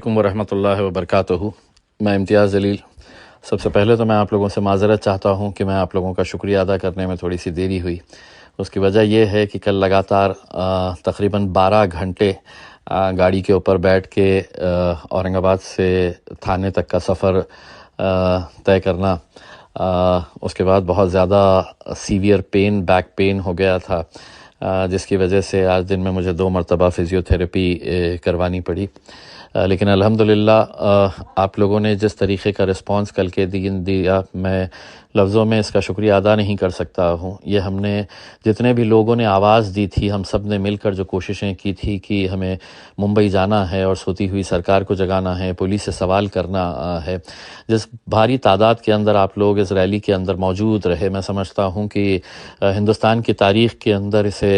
علیکم ورحمۃ اللہ وبرکاتہ۔ میں امتیاز جلیل۔ سب سے پہلے تو میں آپ لوگوں سے معذرت چاہتا ہوں کہ میں آپ لوگوں کا شکریہ ادا کرنے میں تھوڑی سی دیری ہوئی۔ اس کی وجہ یہ ہے کہ کل لگاتار تقریباً 12 گھنٹے گاڑی کے اوپر بیٹھ کے اورنگ آباد سے تھانے تک کا سفر طے کرنا، اس کے بعد بہت زیادہ سیویئر پین، بیک پین ہو گیا تھا، جس کی وجہ سے آج دن میں مجھے 2 مرتبہ فزیو تھراپی کروانی پڑی۔ لیکن الحمدللہ آپ لوگوں نے جس طریقے کا رسپانس کل کے دن دیا، میں لفظوں میں اس کا شکریہ ادا نہیں کر سکتا ہوں۔ یہ ہم نے جتنے بھی لوگوں نے آواز دی تھی، ہم سب نے مل کر جو کوششیں کی تھی کہ ہمیں ممبئی جانا ہے اور سوتی ہوئی سرکار کو جگانا ہے، پولیس سے سوال کرنا ہے، جس بھاری تعداد کے اندر آپ لوگ اس ریلی کے اندر موجود رہے، میں سمجھتا ہوں کہ ہندوستان کی تاریخ کے اندر اسے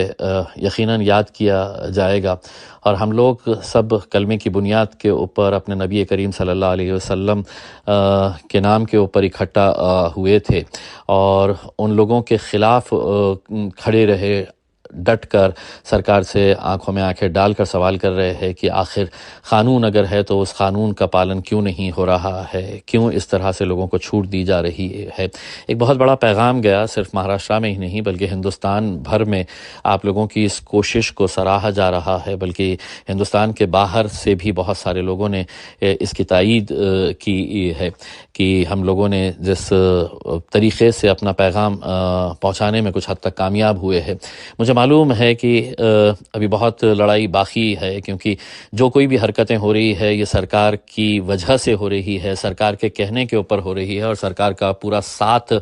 یقیناً یاد کیا جائے گا۔ اور ہم لوگ سب کلمے کی بنیاد کے اوپر اپنے نبی کریم صلی اللہ علیہ وسلم کے نام کے اوپر اکٹھا ہوئے تھے اور ان لوگوں کے خلاف کھڑے رہے، ڈٹ کر سرکار سے آنکھوں میں آنکھیں ڈال کر سوال کر رہے ہیں کہ آخر قانون اگر ہے تو اس قانون کا پالن کیوں نہیں ہو رہا ہے، کیوں اس طرح سے لوگوں کو چھوٹ دی جا رہی ہے۔ ایک بہت بڑا پیغام گیا، صرف مہاراشٹر میں ہی نہیں بلکہ ہندوستان بھر میں آپ لوگوں کی اس کوشش کو سراہا جا رہا ہے، بلکہ ہندوستان کے باہر سے بھی بہت سارے لوگوں نے اس کی تائید کی ہے کہ ہم لوگوں نے جس طریقے سے اپنا پیغام پہنچانے میں کچھ حد تک کامیاب ہوئے ہیں۔ مجھے معلوم ہے کہ ابھی بہت لڑائی باقی ہے، کیونکہ جو کوئی بھی حرکتیں ہو رہی ہے یہ سرکار کی وجہ سے ہو رہی ہے، سرکار کے کہنے کے اوپر ہو رہی ہے، اور سرکار کا پورا ساتھ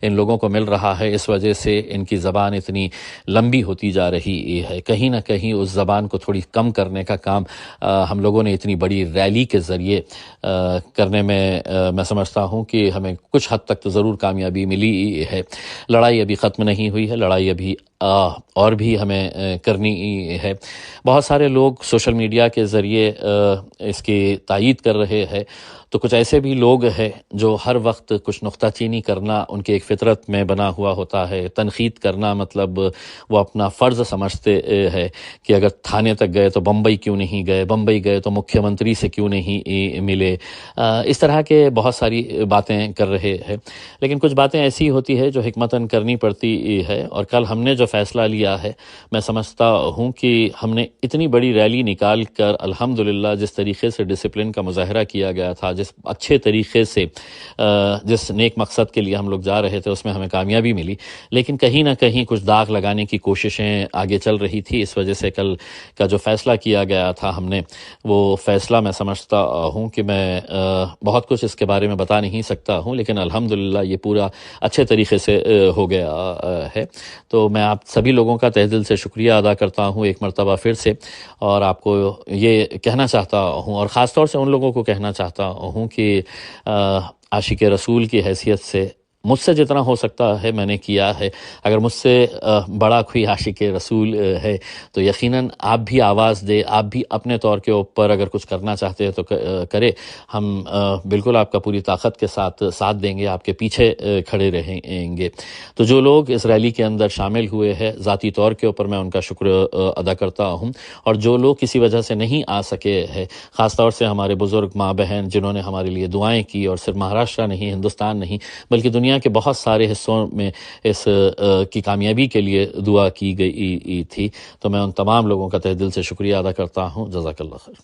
ان لوگوں کو مل رہا ہے۔ اس وجہ سے ان کی زبان اتنی لمبی ہوتی جا رہی ہے۔ کہیں نہ کہیں اس زبان کو تھوڑی کم کرنے کا کام ہم لوگوں نے اتنی بڑی ریلی کے ذریعے کرنے میں سمجھتا ہوں کہ ہمیں کچھ حد تک تو ضرور کامیابی ملی ہے۔ لڑائی ابھی ختم نہیں ہوئی ہے، لڑائی ابھی اور بھی ہمیں کرنی ہے۔ بہت سارے لوگ سوشل میڈیا کے ذریعے اس کی تائید کر رہے ہیں، تو کچھ ایسے بھی لوگ ہیں جو ہر وقت کچھ نکتہ چینی کرنا ان کی ایک فطرت میں بنا ہوا ہوتا ہے۔ تنقید کرنا مطلب وہ اپنا فرض سمجھتے ہیں کہ اگر تھانے تک گئے تو بمبئی کیوں نہیں گئے، بمبئی گئے تو مکھیہ منتری سے کیوں نہیں ملے، اس طرح کے بہت ساری باتیں کر رہے ہیں۔ لیکن کچھ باتیں ایسی ہوتی ہے جو حکمتاً کرنی پڑتی ہے، اور کل ہم نے جو فیصلہ لیا ہے، میں سمجھتا ہوں کہ ہم نے اتنی بڑی ریلی نکال کر الحمدللہ جس طریقے سے ڈسپلن کا مظاہرہ کیا گیا تھا، جس اچھے طریقے سے جس نیک مقصد کے لیے ہم لوگ جا رہے تھے، اس میں ہمیں کامیابی ملی۔ لیکن کہیں نہ کہیں کچھ داغ لگانے کی کوششیں آگے چل رہی تھی، اس وجہ سے کل کا جو فیصلہ کیا گیا تھا ہم نے، وہ فیصلہ میں سمجھتا ہوں کہ میں بہت کچھ اس کے بارے میں بتا نہیں سکتا ہوں، لیکن الحمدللہ یہ پورا اچھے طریقے سے ہو گیا ہے۔ تو میں آپ سبھی لوگوں کا تہ دل سے شکریہ ادا کرتا ہوں ایک مرتبہ پھر سے، اور آپ کو یہ کہنا چاہتا ہوں، اور خاص طور سے ان لوگوں کو کہنا چاہتا ہوں کہ عاشق رسول کی حیثیت سے مجھ سے جتنا ہو سکتا ہے میں نے کیا ہے۔ اگر مجھ سے بڑا کوئی عاشق رسول ہے تو یقیناً آپ بھی آواز دے، آپ بھی اپنے طور کے اوپر اگر کچھ کرنا چاہتے ہیں تو کرے۔ ہم بالکل آپ کا پوری طاقت کے ساتھ ساتھ دیں گے، آپ کے پیچھے کھڑے رہیں گے۔ تو جو لوگ اس ریلی کے اندر شامل ہوئے ہیں، ذاتی طور کے اوپر میں ان کا شکر ادا کرتا ہوں، اور جو لوگ کسی وجہ سے نہیں آ سکے ہیں، خاص طور سے ہمارے بزرگ ماں بہن جنہوں نے ہمارے لیے دعائیں کی، اور صرف مہاراشٹر نہیں، ہندوستان نہیں بلکہ دنیا کے بہت سارے حصوں میں اس کی کامیابی کے لیے دعا کی گئی تھی، تو میں ان تمام لوگوں کا تہ دل سے شکریہ ادا کرتا ہوں۔ جزاک اللہ خیر۔